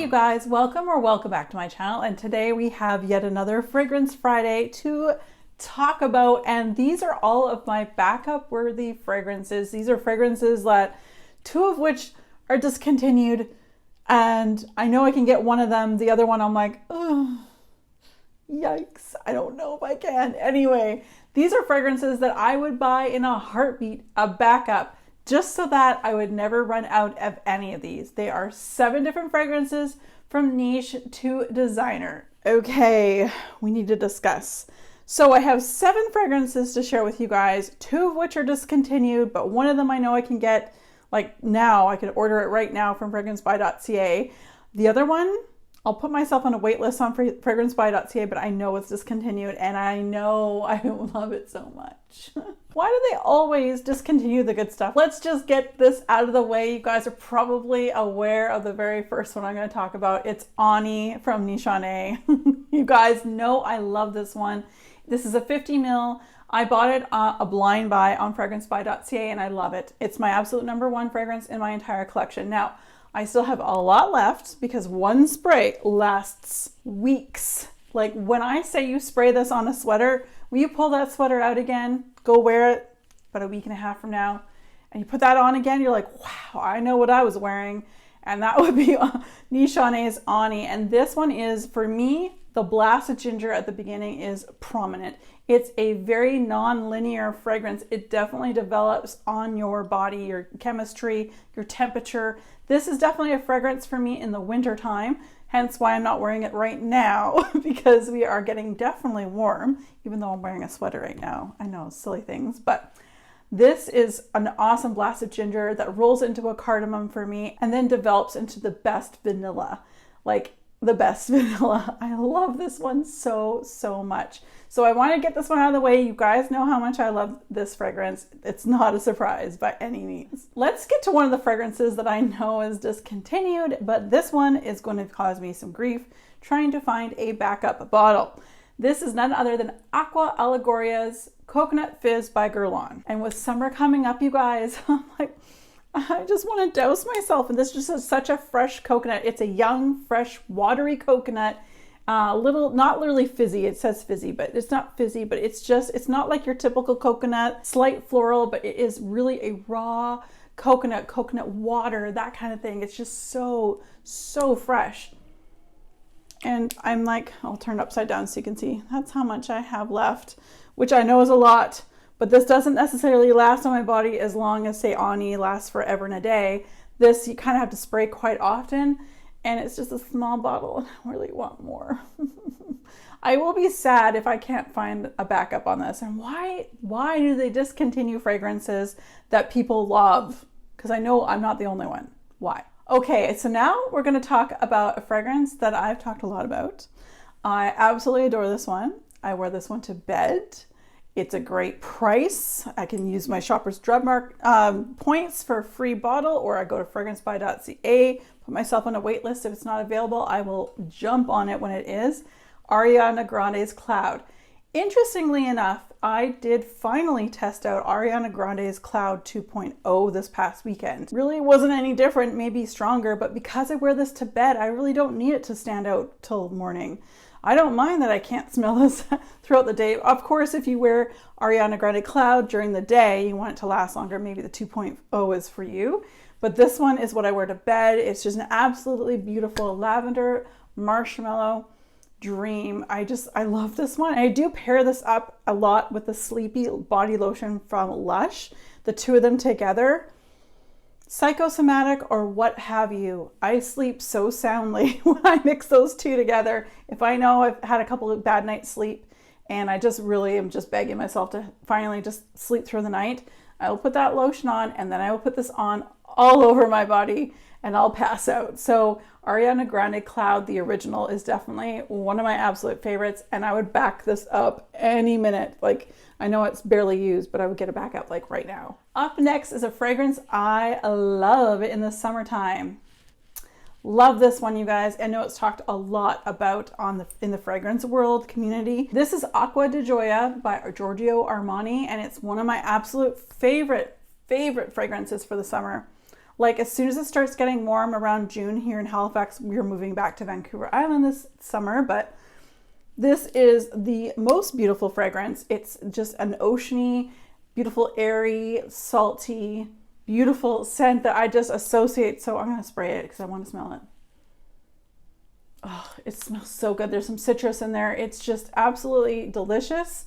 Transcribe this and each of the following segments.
Guys, welcome back to my channel, and today we have yet another Fragrance Friday to talk about, and these are all of my backup worthy fragrances. These are fragrances that two of which are discontinued, and I know I can get one of them. The other one I'm like, oh, yikes, I don't know if I can. Anyway, these are fragrances that I would buy in a heartbeat, a backup, just so that I would never run out of any of these. They are 7 different fragrances from niche to designer. Okay, we need to discuss. So I have 7 fragrances to share with you guys, 2 of which are discontinued, but one of them I know I can get like now. I can order it right now from fragrancebuy.ca. The other one, I'll put myself on a wait list on fragrancebuy.ca, but I know it's discontinued and I know I don't love it so much. Why do they always discontinue the good stuff? Let's just get this out of the way. You guys are probably aware of the very first one I'm going to talk about. It's Ani from Nichane. You guys know I love this one. This is a 50 ml. I bought it a blind buy on fragrancebuy.ca and I love it. It's my absolute #1 fragrance in my entire collection. Now, I still have a lot left because one spray lasts weeks. Like when I say you spray this on a sweater, when you pull that sweater out again, go wear it about a week and a half from now, and you put that on again, you're like, wow, I know what I was wearing. And that would be Nichane's Ani. And this one is, for me, the blast of ginger at the beginning is prominent. It's a very non-linear fragrance. It definitely develops on your body, your chemistry, your temperature. This is definitely a fragrance for me in the winter time, hence why I'm not wearing it right now because we are getting definitely warm, even though I'm wearing a sweater right now. I know, silly things, but this is an awesome blast of ginger that rolls into a cardamom for me and then develops into the best vanilla, like the best vanilla. I love this one so much. So I want to get this one out of the way. You guys know how much I love this fragrance. It's not a surprise by any means. Let's get to one of the fragrances that I know is discontinued, but this one is going to cause me some grief trying to find a backup bottle. This is none other than Aqua Allegoria's Coconut Fizz by Guerlain. And with summer coming up, you guys, I'm like, I just want to douse myself. And this just is such a fresh coconut. It's a young, fresh, watery coconut. Little, not literally fizzy. It says fizzy, but it's not fizzy, but it's not like your typical coconut, slight floral, but it is really a raw coconut water, that kind of thing. It's just so fresh. And I'm like, I'll turn it upside down so you can see. That's how much I have left, which I know is a lot. But this doesn't necessarily last on my body as long as, say, Ani lasts forever and a day. This you kind of have to spray quite often, and it's just a small bottle. I really want more. I will be sad if I can't find a backup on this. And why do they discontinue fragrances that people love? Because I know I'm not the only one. Why? Okay, so now we're going to talk about a fragrance that I've talked a lot about. I absolutely adore this one. I wear this one to bed. It's a great price. I can use my Shoppers Drug Mart points for a free bottle, or I go to fragrancebuy.ca, put myself on a wait list. If it's not available, I will jump on it when it is. Ariana Grande's Cloud. Interestingly enough, I did finally test out Ariana Grande's Cloud 2.0 this past weekend. Really wasn't any different, maybe stronger, but because I wear this to bed, I really don't need it to stand out till morning. I don't mind that I can't smell this throughout the day. Of course, if you wear Ariana Grande Cloud during the day, you want it to last longer. Maybe the 2.0 is for you. But this one is what I wear to bed. It's just an absolutely beautiful lavender marshmallow dream. I love this one. I do pair this up a lot with the Sleepy body lotion from Lush. The two of them together, psychosomatic or what have you, I sleep so soundly when I mix those two together. If I know I've had a couple of bad nights sleep and I just really am just begging myself to finally just sleep through the night, I will put that lotion on and then I will put this on all over my body and I'll pass out. So Ariana Grande Cloud, the original, is definitely one of my absolute favorites, and I would back this up any minute. Like, I know it's barely used, but I would get it back up like right now. Up next is a fragrance I love in the summertime. Love this one, you guys. I know it's talked a lot about in the fragrance world community. This is Acqua di Gioia by Giorgio Armani, and it's one of my absolute favorite fragrances for the summer. Like, as soon as it starts getting warm around June here in Halifax, we're moving back to Vancouver Island this summer, but this is the most beautiful fragrance. It's just an oceany, beautiful, airy, salty, beautiful scent that I just associate. So I'm going to spray it because I want to smell it. Oh, it smells so good. There's some citrus in there. It's just absolutely delicious.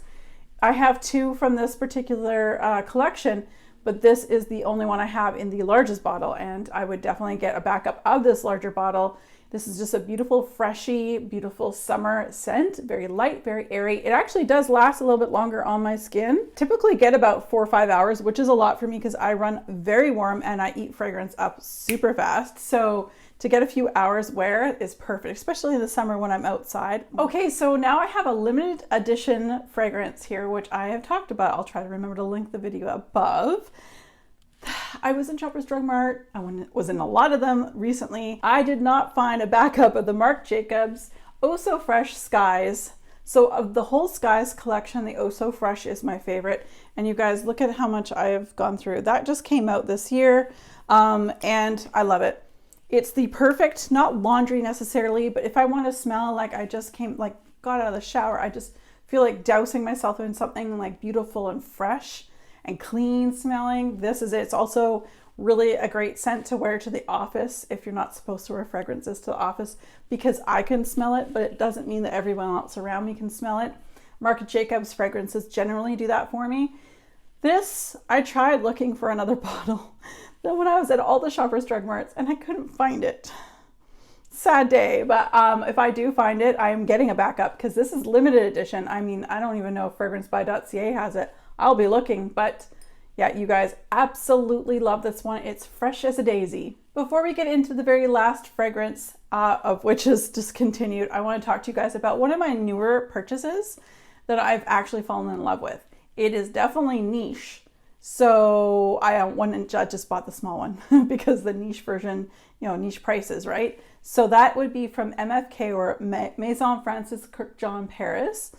I have two from this particular collection, but this is the only one I have in the largest bottle, and I would definitely get a backup of this larger bottle. This is just a beautiful, freshy, beautiful summer scent. Very light, very airy. It actually does last a little bit longer on my skin. Typically get about 4 or 5 hours, which is a lot for me because I run very warm and I eat fragrance up super fast. So to get a few hours wear is perfect, especially in the summer when I'm outside. Okay, so now I have a limited edition fragrance here, which I have talked about. I'll try to remember to link the video above. I was in Shoppers Drug Mart. I was in a lot of them recently. I did not find a backup of the Marc Jacobs Oh So Fresh Skies. So of the whole Skies collection, the Oh So Fresh is my favorite. And you guys, look at how much I have gone through. That just came out this year, and I love it. It's the perfect, not laundry necessarily, but if I want to smell like I just got out of the shower, I just feel like dousing myself in something like beautiful and fresh and clean smelling. This is it. It's also really a great scent to wear to the office if you're not supposed to wear fragrances to the office, because I can smell it, but it doesn't mean that everyone else around me can smell it. Marc Jacobs fragrances generally do that for me. This, I tried looking for another bottle then when I was at all the Shoppers Drug Marts and I couldn't find it. Sad day, but if I do find it, I'm getting a backup because this is limited edition. I mean, I don't even know if fragrancebuy.ca has it. I'll be looking, but yeah, you guys, absolutely love this one. It's fresh as a daisy. Before we get into the very last fragrance, of which is discontinued, I want to talk to you guys about one of my newer purchases that I've actually fallen in love with. It is definitely niche. So I went and just bought the small one because the niche version, niche prices, right? So that would be from MFK or Maison Francis Kurkdjian Paris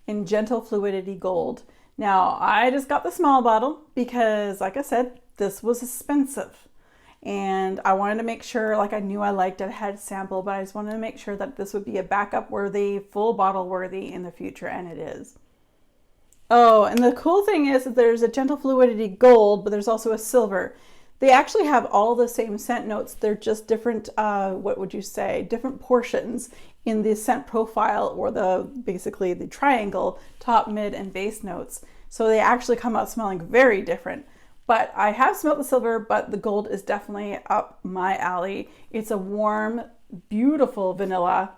in Gentle Fluidity Gold. Now, I just got the small bottle because, like I said, this was expensive. And I wanted to make sure, like I knew I liked it, I had a sample, but I just wanted to make sure that this would be a backup worthy, full bottle worthy in the future, and it is. Oh, and the cool thing is that there's a Gentle Fluidity Gold, but there's also a silver. They actually have all the same scent notes. They're just different, different portions in the scent profile, or basically the triangle, top, mid, and base notes. So they actually come out smelling very different. But I have smelled the silver, but the gold is definitely up my alley. It's a warm, beautiful vanilla.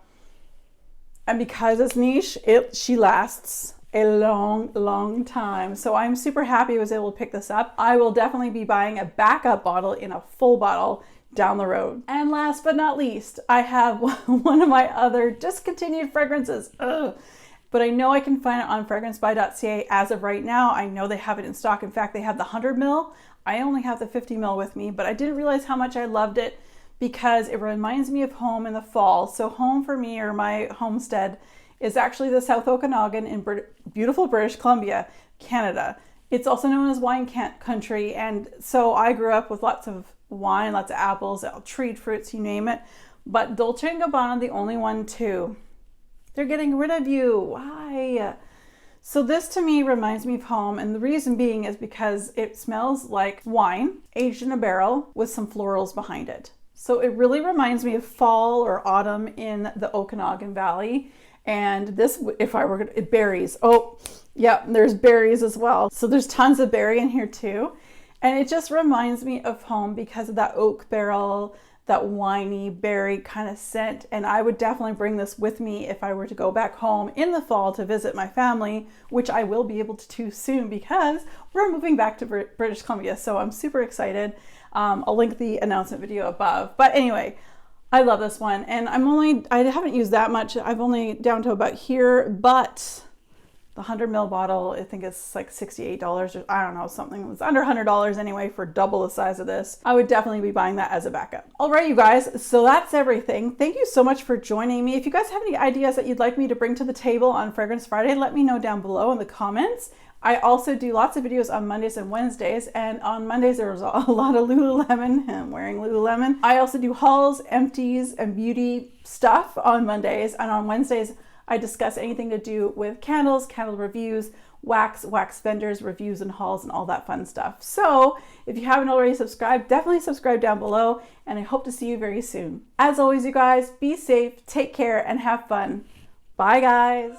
And because it's niche, she lasts a long time. So I'm super happy I was able to pick this up. I will definitely be buying a backup bottle in a full bottle down the road. And last but not least, I have one of my other discontinued fragrances. But I know I can find it on fragrancebuy.ca as of right now. I know they have it in stock. In fact, they have the 100 ml. I only have the 50 ml with me, but I didn't realize how much I loved it because it reminds me of home in the fall. So home for me, or my homestead, is actually the South Okanagan in beautiful British Columbia, Canada. It's also known as wine country, and so I grew up with lots of wine, lots of apples, treat fruits, you name it. But Dolce & Gabbana, the only one too. They're getting rid of you. Why? So this to me reminds me of home, and the reason being is because it smells like wine aged in a barrel with some florals behind it. So it really reminds me of fall or autumn in the Okanagan Valley. And this, if I were going berries. Oh, yeah, there's berries as well. So there's tons of berry in here too. And it just reminds me of home because of that oak barrel, that winey berry kind of scent. And I would definitely bring this with me if I were to go back home in the fall to visit my family, which I will be able to do soon because we're moving back to British Columbia. So I'm super excited. I'll link the announcement video above. But anyway, I love this one, and I haven't used that much. I've only down to about here, but The 100 ml bottle, I think it's like $68 or I don't know, something. It was under $100 anyway for double the size of this. I would definitely be buying that as a backup. All right, you guys, so that's everything. Thank you so much for joining me. If you guys have any ideas that you'd like me to bring to the table on Fragrance Friday, let me know down below in the comments. I also do lots of videos on Mondays and Wednesdays, and on Mondays there's a lot of Lululemon. I'm wearing Lululemon. I also do hauls, empties, and beauty stuff on Mondays, and on Wednesdays I discuss anything to do with candles, candle reviews, wax vendors, reviews and hauls, and all that fun stuff. So if you haven't already subscribed, definitely subscribe down below, and I hope to see you very soon. As always, you guys, be safe, take care, and have fun. Bye, guys.